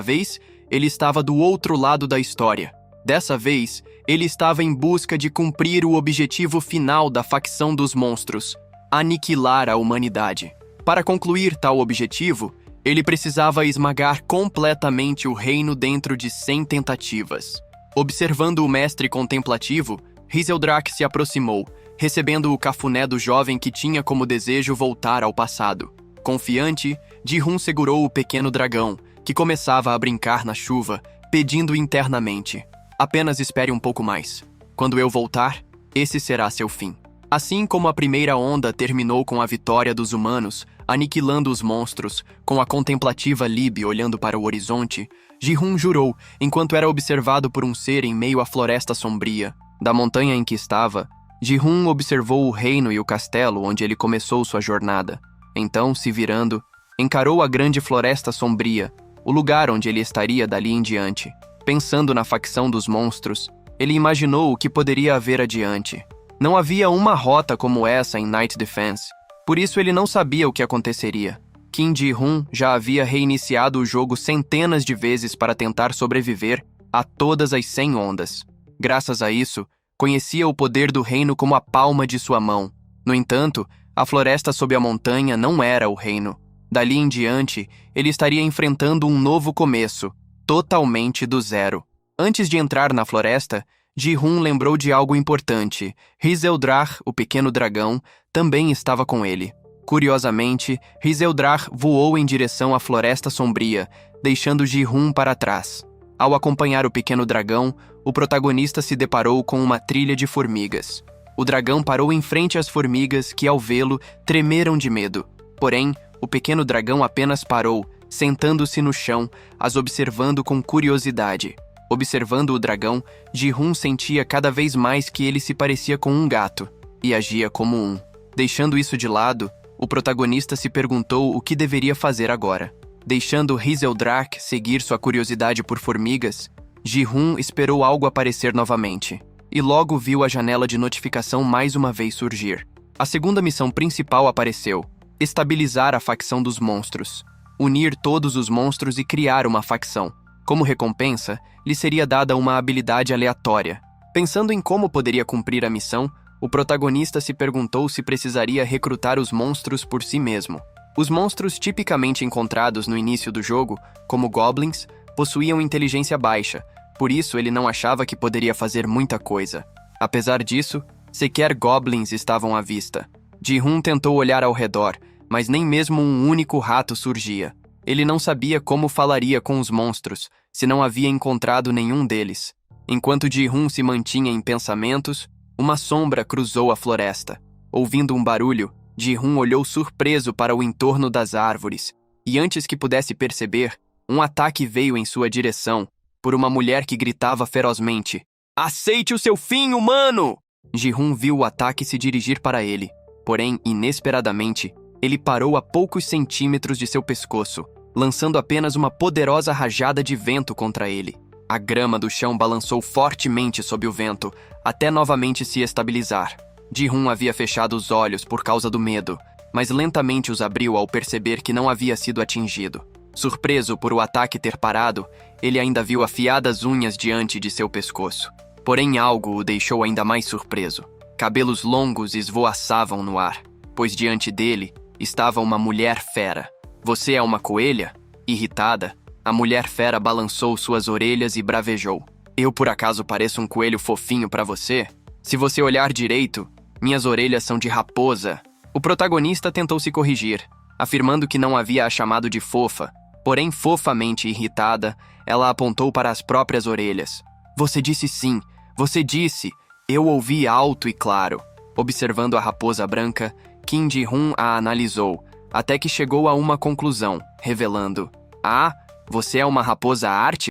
vez, ele estava do outro lado da história. Dessa vez, ele estava em busca de cumprir o objetivo final da facção dos monstros: aniquilar a humanidade. Para concluir tal objetivo, ele precisava esmagar completamente o reino dentro de 100 tentativas. Observando o mestre contemplativo, Hriseldrach se aproximou, recebendo o cafuné do jovem que tinha como desejo voltar ao passado. Confiante, Ji Hun segurou o pequeno dragão, que começava a brincar na chuva, pedindo internamente: "Apenas espere um pouco mais. Quando eu voltar, esse será seu fim." Assim como a primeira onda terminou com a vitória dos humanos, aniquilando os monstros, com a contemplativa Lib olhando para o horizonte, Ji Hun jurou, enquanto era observado por um ser em meio à floresta sombria. Da montanha em que estava, Ji Hun observou o reino e o castelo onde ele começou sua jornada. Então, se virando, encarou a grande floresta sombria, o lugar onde ele estaria dali em diante. Pensando na facção dos monstros, ele imaginou o que poderia haver adiante. Não havia uma rota como essa em Night Defense, por isso ele não sabia o que aconteceria. Qin Ji Hun já havia reiniciado o jogo centenas de vezes para tentar sobreviver a todas as 100 ondas. Graças a isso, conhecia o poder do reino como a palma de sua mão. No entanto, a floresta sob a montanha não era o reino. Dali em diante, ele estaria enfrentando um novo começo, totalmente do zero. Antes de entrar na floresta, Ji Hun lembrou de algo importante. Hriseldrach, o pequeno dragão, também estava com ele. Curiosamente, Hriseldrach voou em direção à floresta sombria, deixando Ji Hun para trás. Ao acompanhar o pequeno dragão, o protagonista se deparou com uma trilha de formigas. O dragão parou em frente às formigas que, ao vê-lo, tremeram de medo. Porém, o pequeno dragão apenas parou, sentando-se no chão, as observando com curiosidade. Observando o dragão, Ji Hun sentia cada vez mais que ele se parecia com um gato, e agia como um. Deixando isso de lado, o protagonista se perguntou o que deveria fazer agora. Deixando Hriseldrach seguir sua curiosidade por formigas, Ji Hun esperou algo aparecer novamente, e logo viu a janela de notificação mais uma vez surgir. A segunda missão principal apareceu: estabilizar a facção dos monstros. Unir todos os monstros e criar uma facção. Como recompensa, lhe seria dada uma habilidade aleatória. Pensando em como poderia cumprir a missão, o protagonista se perguntou se precisaria recrutar os monstros por si mesmo. Os monstros tipicamente encontrados no início do jogo, como goblins, possuíam inteligência baixa, por isso ele não achava que poderia fazer muita coisa. Apesar disso, sequer goblins estavam à vista. Ji Hun tentou olhar ao redor, mas nem mesmo um único rato surgia. Ele não sabia como falaria com os monstros, se não havia encontrado nenhum deles. Enquanto Ji Hun se mantinha em pensamentos, uma sombra cruzou a floresta. Ouvindo um barulho, Ji Hun olhou surpreso para o entorno das árvores, e antes que pudesse perceber, um ataque veio em sua direção, por uma mulher que gritava ferozmente: "Aceite o seu fim, humano!" Ji Hun viu o ataque se dirigir para ele, porém, inesperadamente, ele parou a poucos centímetros de seu pescoço, lançando apenas uma poderosa rajada de vento contra ele. A grama do chão balançou fortemente sob o vento, até novamente se estabilizar. Ji Hun havia fechado os olhos por causa do medo, mas lentamente os abriu ao perceber que não havia sido atingido. Surpreso por o ataque ter parado, ele ainda viu afiadas unhas diante de seu pescoço. Porém, algo o deixou ainda mais surpreso. Cabelos longos esvoaçavam no ar, pois diante dele estava uma mulher fera. Você é uma coelha? Irritada, a mulher fera balançou suas orelhas e bravejou. Eu por acaso pareço um coelho fofinho pra você? Se você olhar direito, minhas orelhas são de raposa. O protagonista tentou se corrigir, afirmando que não havia a chamado de fofa, porém fofamente irritada, ela apontou para as próprias orelhas. Você disse sim, você disse. Eu ouvi alto e claro. Observando a raposa branca, Kim Ji-hun a analisou, até que chegou a uma conclusão, revelando: Ah, você é uma raposa arte?